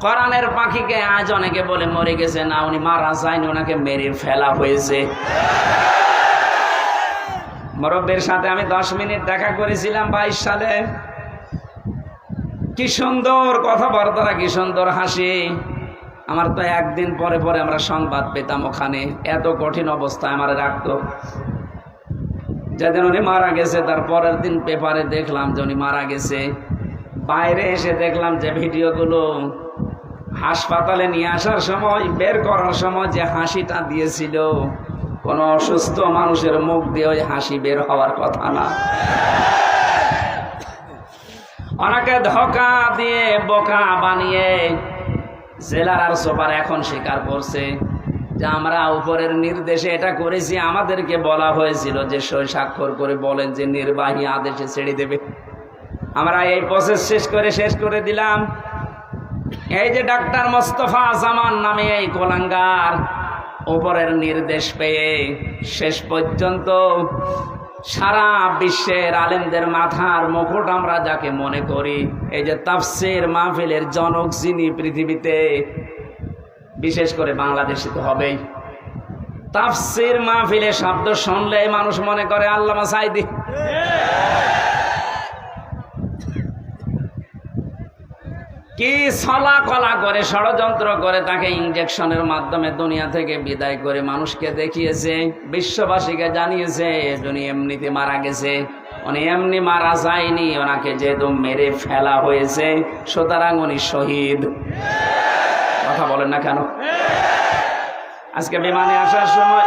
কোরআনের পাখিকে আজ অনেকে বলে মরে গেছে, না উনি মারা যায়নি, ওনাকে মেরে ফেলা হয়েছে। মুরব্বির সাথে আমি 10 মিনিট দেখা করেছিলাম 22 সালে। কি সুন্দর কথাবার্তা, কি সুন্দর হাসি। আমার তো একদিন পরে পরে আমরা সংবাদ পেতাম ওখানে, এত কঠিন অবস্থায় আমার রাখতো। যেদিন উনি মারা গেছে তার পরের দিন পেপারে দেখলাম যে উনি মারা গেছে। বাইরে এসে দেখলাম যে ভিডিওগুলো হাসপাতালে নিয়ে আসার সময়, বের করার সময় যে হাসিটা দিয়েছিল, কোনো অসুস্থ মানুষের মুখ দিয়ে ওই হাসি বের হওয়ার কথা না। অনেকে ধোঁকা দিয়ে বোকা বানিয়ে জেলার আর সুপার এখন স্বীকার করছে যে আমরা উপরের নির্দেশে এটা করেছি। আমাদেরকে বলা হয়েছিল যে সই স্বাক্ষর করে বলেন যে নির্বাহী আদেশে ছেড়ে দেবে। আমরা এই প্রসেস শেষ করে দিলাম। এই যে ডাক্তার মোস্তফা জামান নামে এই কোলাঙ্গার উপরের নির্দেশ পেয়ে শেষ পর্যন্ত সারা বিশ্বের আলেমদের মাথার মুকুট আমরা যাকে মনে করি, এই যে তাফসীর মাহফিলের জনক যিনি পৃথিবীতে, বিশেষ করে বাংলাদেশে তো হবেই। তাফসীর মাহফিলে শব্দ শুনলে মানুষ মনে করে আল্লামা সাঈদী। কি ছলা কলা করে ষড়যন্ত্র করে তাকে ইনজেকশনের মাধ্যমে দুনিয়া থেকে বিদায় করে মানুষকে দেখিয়েছে, বিশ্ববাসীকে জানিয়েছে উনি এমনিতে মারা গেছে। উনি এমনি মারা যায়নি, ওনাকে যেহেতু মেরে ফেলা হয়েছে সুতরাং উনি শহীদ। কথা বলেন না কেন? আজকে বিমানে আসার সময়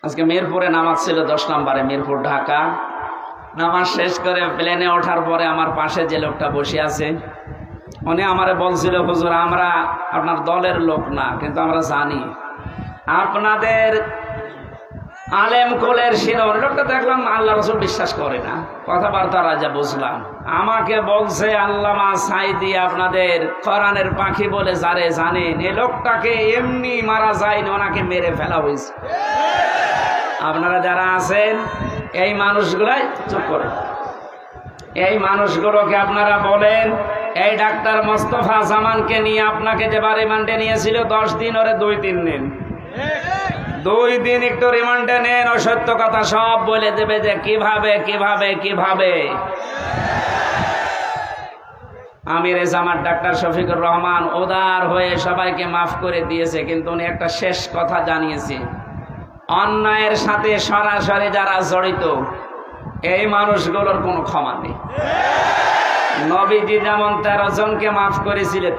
আজকে মিরপুরে নামাজ ছিল 10 নম্বরে, মিরপুর ঢাকা। নামাজ শেষ করে প্লেনে ওঠার পরে আমার পাশে যে লোকটা বসে আছে উনি আমারে বলছিল, হুজুর আমরা আপনার দলের লোক না, কিন্তু আমরা জানি আপনাদের আলেম কোলের শিরোমণি। লোকটা দেখলাম আল্লাহ রাসূল বিশ্বাস করে না, কথাবার্তা রাজা বুঝলাম। আমাকে বলছে আল্লামা সাঈদী আপনাদের কোরআনের পাখি বলে যারে জানেন, এই লোকটাকে এমনি মারা যায়নি, ওনাকে মেরে ফেলা হয়েছে। আপনারা যারা আছেন এই মানুষগুলাই চুপ করে, এই মানুষগুলোকে আপনারা বলেন এই ডাক্তার মোস্তফা জামানকে নিয়ে আপনাকে যে রিমান্ডে নিয়েছিল 10 দিন, ওরে 2-3 দিন, 2 দিন একটু রিমান্ডে নেন, ও সত্য কথা সব বলে দেবে যে কিভাবে কিভাবে কিভাবে। আমির জামাত ডাক্তার শফিকুর রহমান উদার হয়ে সবাইকে মাফ করে দিয়েছে, কিন্তু উনি একটা শেষ কথা জানিয়েছে, অন্যায়ের সাথে সরাসরি যারা জড়িত এই মানুষগুলোর কোনো ক্ষমা নেই। নবীজি যেমন 13 জনকে মাফ করেছিলেন,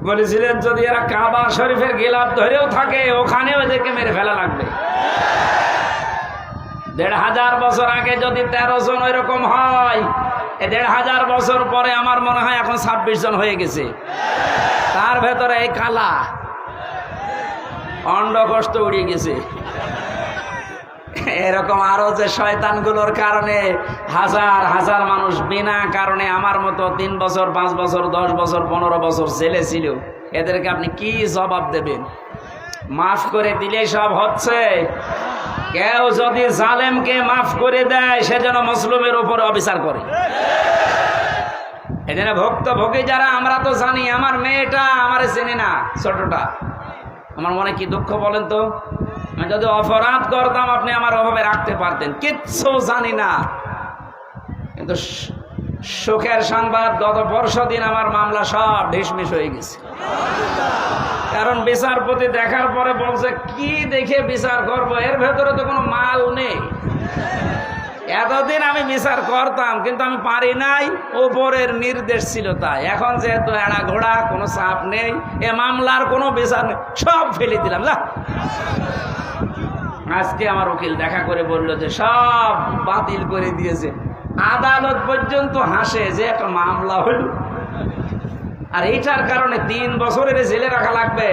বলেছিলেন যদি এরা কাবা শরীফের গিলাফ ধরেও থাকে ওখানেও এদেরকে মেরে ফেলা লাগবে। 1500 বছর আগে যদি 13 জন ওইরকম হয়, 1500 বছর পরে আমার মনে হয় এখন 26 জন হয়ে গেছে। তার ভেতরে এই কালা অন্ডকোষ্ঠ উড়িয়ে গেছে। এরকম আরো যে শয়তানগুলোর কারণে হাজার হাজার মানুষ বিনা কারণে আমার মতো 3 বছর 5 বছর 10 বছর 15 বছর জেলে ছিল, এদেরকে আপনি কি জবাব দেবেন? মাফ করে দিলেই সব হচ্ছে? কেউ যদি জালেমকে মাফ করে দেয় সে যেন মুসলিমের উপরে অবিচার করে। এই জন্য ভুক্তভোগী যারা, আমরা তো জানি, আমার মেয়েটা আমারে চেনে না, ছোটটা, আমার মনে কি দুঃখ বলেন তো। আমি যদি অপরাধ করতাম আপনি আমার অভাবে রাখতে পারতেন, কিচ্ছু জানি না। কিন্তু সুখের সংবাদ, গত পরশুদিন আমার মামলা সব ঢিসমিস হয়ে গেছে। কারণ বিচারপতি দেখার পরে বলছে কি দেখে বিচার করব, এর ভেতরে তো কোনো মাল নেই। এতদিন আমি বিচার করতাম কিন্তু আমি পারি নাই, ওপরের নির্দেশ ছিল তাই। এখন যেহেতু এড়া ঘোড়া, কোনো চাপ নেই, এ মামলার কোনো বিচার নেই, সব ফেলে দিলাম। আজকে আমার উকিল দেখা করে বললো যে সব বাতিল করে দিয়েছে। আদালত পর্যন্ত হাসে যে একটা মামলা হলো, আর এইটার কারণে 3 বছরের জেলে রাখা লাগবে,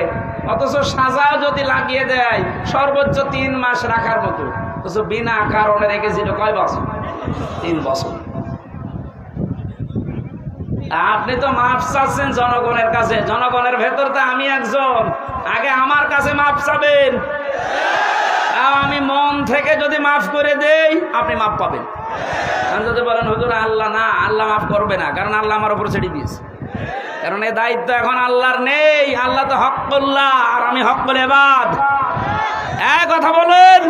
অথচ সাজাও যদি লাগিয়ে দেয় সর্বোচ্চ 3 মাস রাখার মতো, অথচ বিনা কারণে রেখেছিল কয় বছর? 3 বছর। আপনি তো মাফ চাচ্ছেন জনগণের কাছে, জনগণের ভেতর তো আমি একজন, আগে আমার কাছে মাফ চাবেন। আমি মন থেকে যদি মাফ করে দেই আপনি মাফ পাবেন। আমি যদি বলেন হুজুর আল্লাহ না, আল্লাহ মাফ করবে না, কারণ আল্লাহ আমার উপর ছেড়ে দিয়েছে, কারণ এই দায়িত্ব এখন আল্লাহর নেই। আল্লাহ তো হক্কুল্লাহ আর আমি হক্কুল ইবাদ। এক কথা বলেন,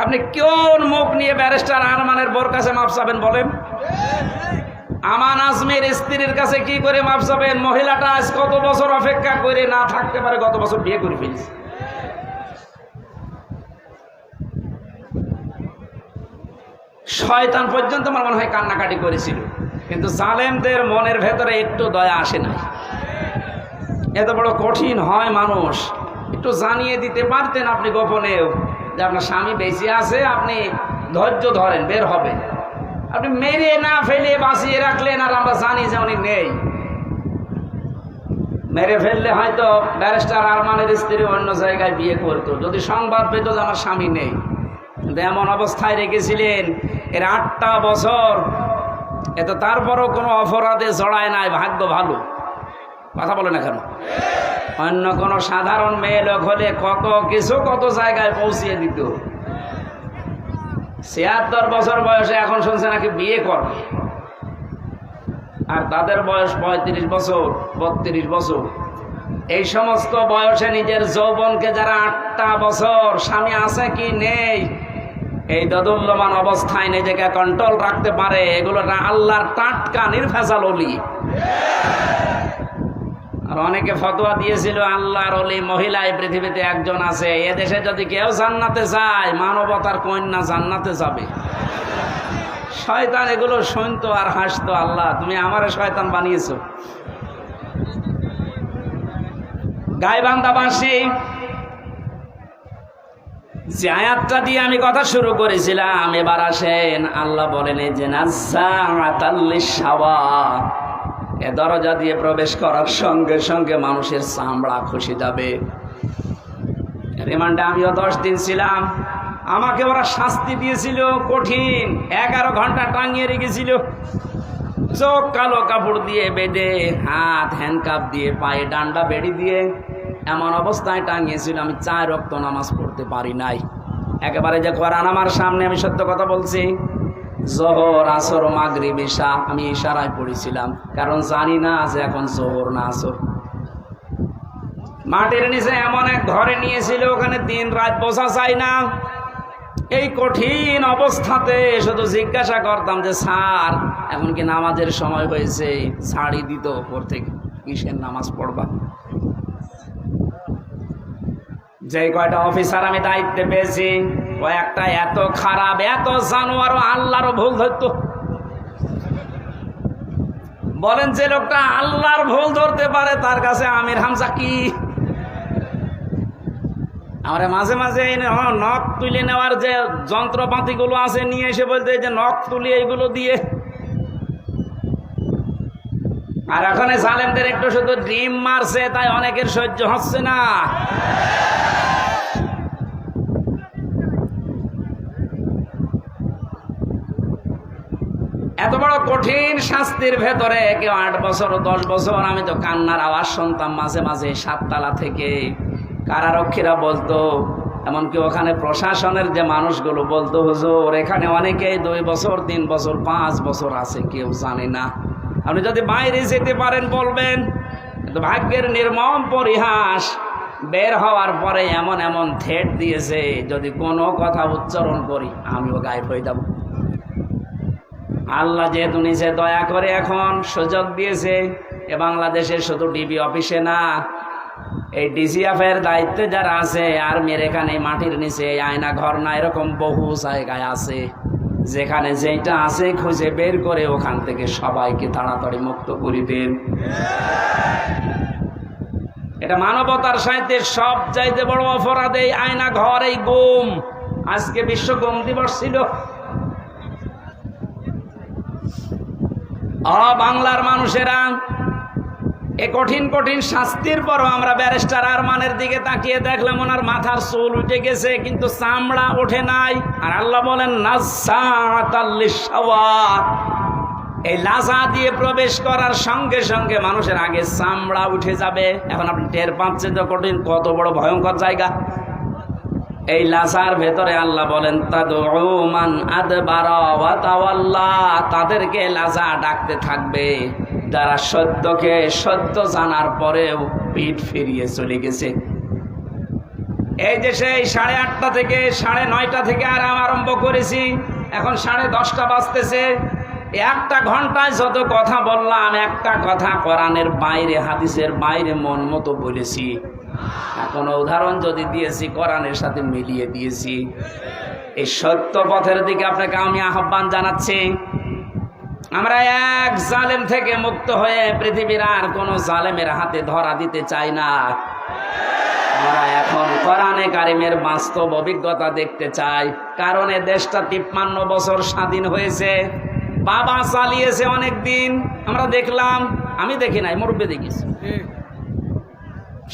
আপনি কোন মুখ নিয়ে ব্যারিস্টার আরমানের বোর কাছে মাফ চাবেন বলেন? আমান আজমির স্ত্রীর কাছে কি করে মাফ চাবেন? মহিলাটা আজ কত বছর অপেক্ষা করে না থাকতে পারে, গত বছর বিয়ে করে ফেলেছে। শয়তান পর্যন্ত আমার মনে হয় কান্নাকাটি করেছিল, কিন্তু জালেমদের মনের ভেতরে একটু দয়া আসে না। এত বড় কঠিন হয় মানুষ, একটু জানিয়ে দিতে পারতেন আপনি গোপনেও যে আপনার স্বামী বেঁচে আছে, আপনি ধৈর্য ধরেন, বের হবে। আপনি মেরে না ফেলে বাঁচিয়ে রাখলেন, আর আমরা জানি যে উনি নেই। মেরে ফেললে হয়তো ব্যারিস্টার আরমানের স্ত্রী অন্য জায়গায় বিয়ে করতো, যদি সংবাদ পেত যে আমার স্বামী নেই। কিন্তু এমন অবস্থায় রেখেছিলেন এর 8টা বছর, এত তারপরও কোনো অপরাধে জড়ায় নাই, ভাগ্য ভালো। কথা বলে না কেন? অন্য কোনো সাধারণ মেয়ে লোক হলে কত কিছু কত জায়গায় পৌঁছিয়ে দিত। 76 বছর বয়সে এখন শুনছে নাকি বিয়ে করবে, আর তাদের বয়স 35 বছর 32 বছর। এই সমস্ত বয়সে নিজের যৌবনকে যারা 8টা বছর স্বামী আছে কি নেই এই দোদুল্যমান অবস্থায় নিজেকে কন্ট্রোল রাখতে পারে, এগুলো আল্লাহর টাটকা নির্ভেজাল ওলি। আর অনেকে ফতোয়া দিয়েছিল আল্লাহর ওলি মহিলা এই পৃথিবীতে একজন আছে, এদেশে যদি কেউ জান্নাতে যায় মানবতার কন্যা জান্নাতে যাবে। শয়তান এগুলো শুনতো আর হাসতো, আল্লাহ তুমি আমারে শয়তান বানিয়েছো। গাইবান্ধাবাসী যে আয়াতটা দিয়ে আমি কথা শুরু করেছিলাম, এবার আসেন আল্লাহ বলেন এই যে নাজ্জাআতাল লিশাওয়া, এ দরজা দিয়ে প্রবেশ করার সঙ্গে সঙ্গে মানুষের চামড়া খসে যাবে। রিমান্ডে আমিও 10 দিন ছিলাম, আমাকে ওরা শাস্তি দিয়েছিল কঠিন, 11 ঘন্টা টাঙিয়ে রেখেছিল, চোখ কালো কাপড় দিয়ে বেঁধে, হাত হ্যান্ডকাপ দিয়ে, পায়ে ডান্ডা বেড়ি দিয়ে এমন অবস্থায় টাঙিয়েছিল আমি 4 ওয়াক্ত নামাজ পড়তে পারি নাই। একেবারে যে কোরআন আমার সামনে, আমি সত্য কথা বলছি, জোহর আসর মাগরিব ইশা আমি ইশারায় পড়েছিলাম, কারণ জানি না যে এখন জোহর না আসর। মাটির নিচে এমন এক ঘরে নিয়েছিল, ওখানে দিন রাত বোঝা যায় না। এই কঠিন অবস্থাতে শুধু জিজ্ঞাসা করতাম যে স্যার এখন কি নামাজের সময় হয়েছে? ছাড়ি দিত ওপর থেকে, কিসের নামাজ পড়বা? যে কয়টা অফিসার আমি দায়িত্বে পেয়েছি, কয়েকটা এত খারাপ, এত জানোয়ার, আল্লাহরও ভুল ধরতো। বলেন যে লোকটা আল্লাহর ভুল ধরতে পারে তার কাছে আমির হামজা কি? আমরা মাঝে মাঝে নখ তুলে নেওয়ার যে যন্ত্রপাতিগুলো আছে নিয়ে এসে বলতে যে নখ তুলি এইগুলো দিয়ে। আর এখন জালেমদের একটু শুধু ডিম মারছে, তাই অনেকের সহ্য হচ্ছে না। এত বড় কঠিন শাস্তির ভেতরে কেউ 8 বছর 10 বছর, আমি তো কান্নার আওয়াজ শুনতাম মাঝে মাঝে 7 তলা থেকে। কারারক্ষীরা বলতো, এমনকি ওখানে প্রশাসনের যে মানুষগুলো বলতো, হুজুর এখানে অনেকেই 2 বছর 3 বছর 5 বছর আছে, কেউ জানে না। আপনি যদি বাইরে যেতে পারেন বলবেন। কিন্তু ভাগ্যের নির্মম পরিহাস, বের হওয়ার পরে এমন এমন থ্রেট দিয়েছে, যদি কোনো কথা উচ্চারণ করি আমিও গায়েব হয়ে যাব। আল্লাহ যেহেতু নিজে দয়া করে এখন সুযোগ দিয়েছে, এ বাংলাদেশের শুধু ডিবি অফিসে না, এই ডিজিএফের দায়িত্বে যারা আছে, আর্মির এখানে মাটির নিচে আয়না ঘর না, এরকম বহু জায়গায় আছে, যেখানে যেটা আছে খুঁজে বের করে ওখান থেকে সবাইকে তাড়াতাড়ি মুক্ত করে দেন। এটা মানবতার সাথে সব চাইতে বড় অপরাধ এই আয়না ঘর, এই গুম। আজকে বিশ্ব গুম দিবস ছিল। বাংলার মানুষেরা এ কঠিন কঠিন শাস্তির পরও আমরা ব্যারিস্টার আরমানের দিকে তাকিয়ে দেখলাম ওনার মাথার চুল উঠে গেছে, কিন্তু চামড়া ওঠে নাই। আর আল্লাহ বলেন নাজ্জাআতাল লিশাওয়া, এই লাজা দিয়ে প্রবেশ করার সঙ্গে সঙ্গে মানুষের আগে চামড়া উঠে যাবে। এখন আপনি টের পাচ্ছেন তো কঠিন কত বড় ভয়ঙ্কর জায়গা। এই লাজার ভেতরে আল্লাহ বলেন তাদউ মান আদবারা ওয়া তাওয়াল্লা, তাদেরকে লাজা ডাকতে থাকবে যারা সত্যকে সত্য জানার পরেও পিঠ ফিরিয়ে চলে গেছে। এই যে সেই 8:30 থেকে 9:30 থেকে আরম্ভ করেছি, এখন 10:30 বাজতেছে। একটা ঘন্টায় যত কথা বললাম, একটা কথা কোরআনের বাইরে, হাদিসের বাইরে মন মতো বলেছি। এখন উদাহরণ যদি দিয়েছি কোরআনের সাথে মিলিয়ে দিয়েছি। এই সত্য পথের দিকে আপনাকে আমি আহ্বান জানাচ্ছি। আমরা এক জালেম থেকে মুক্ত হয়ে পৃথিবীর আর কোনো জালেমের হাতে ধরা দিতে চাই না। আমরা এখন কোরআনে কারিমের বাস্তব অভিজ্ঞতা দেখতে চাই। কারণ এ দেশটা 53 বছর স্বাধীন হয়েছে, বাবা চালিয়েছে অনেক দিন, আমরা দেখলাম। আমি দেখি নাই, মুরব্বী দেখিস।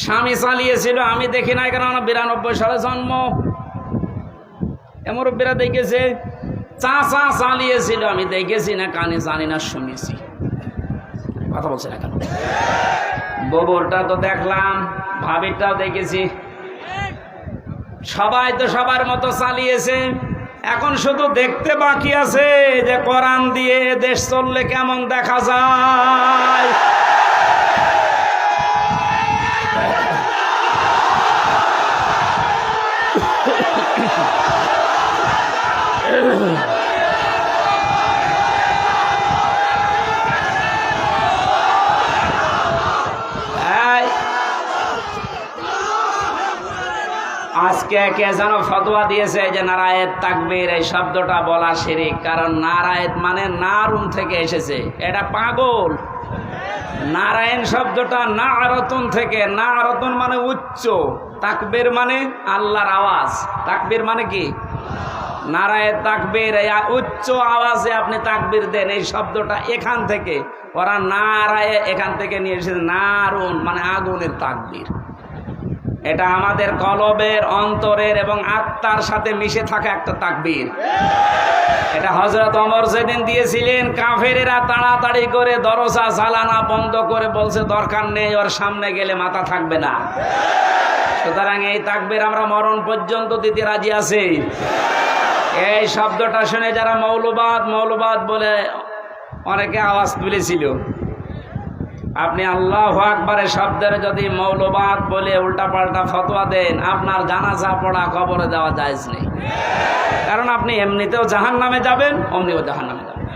স্বামী চালিয়েছিল, আমি দেখি নাই, কারণ আমার 92 সালে জন্ম। এ মুরব্বীরা দেখেছে। চাচা চালিয়েছিল, আমি দেখেছি না, কানে জানি না, শুনেছি। কথা বলছে না কেন? ববরটা তো দেখলাম, ভাবিরটাও দেখেছি। সবাই তো সবার মতো চালিয়েছে। এখন শুধু দেখতে বাকি আছে যে কোরআন দিয়ে দেশ চললে কেমন দেখা যায়। আজকে কে যেন ফতোয়া দিয়েছে যে নারায়েত তাকবীর এই শব্দটা বলা শিরক। কারণ নারায়েত মানে নারুন থেকে এসেছে, এটা পাগল। নারায়ণ শব্দটা নারতুন থেকে, নারতুন মানে উচ্চ, তাকবীর মানে আল্লাহর আওয়াজ। তাকবীর মানে কি? নারায়েত তাকবীর, এই উচ্চ আওয়াজে আপনি তাকবীর দেন। এই শব্দটা এখান থেকে, ওরা নারায়ে এখান থেকে নিয়ে এসেছে। নারুন মানে আগুনের তাকবীর। এটা আমাদের কলবের, অন্তরের এবং আত্মার সাথে মিশে থাকা একটা তাকবীর। এটা হযরত ওমর যেদিন দিয়েছিলেন, কাফেরেরা তাড়াতাড়ি করে দরজা জ্বালানা বন্ধ করে বলছে দরকার নেই, ওর সামনে গেলে মাথা থাকবে না। সুতরাং এই তাকবীর আমরা মরণ পর্যন্ত দিতে রাজি আছি। এই শব্দটা শুনে যারা মৌলবাদ বলে অনেকে আওয়াজ তুলেছিল, আপনি আল্লাহু আকবারের শব্দের যদি মৌলবাদ বলে উল্টাপাল্টা ফতোয়া দেন, আপনার জানাজা পড়া কবরে দেওয়া জায়েজ নেই। কারণ আপনি এমনিতেও জাহান্নামে যাবেন, অমনিও জাহান্নামে যাবেন।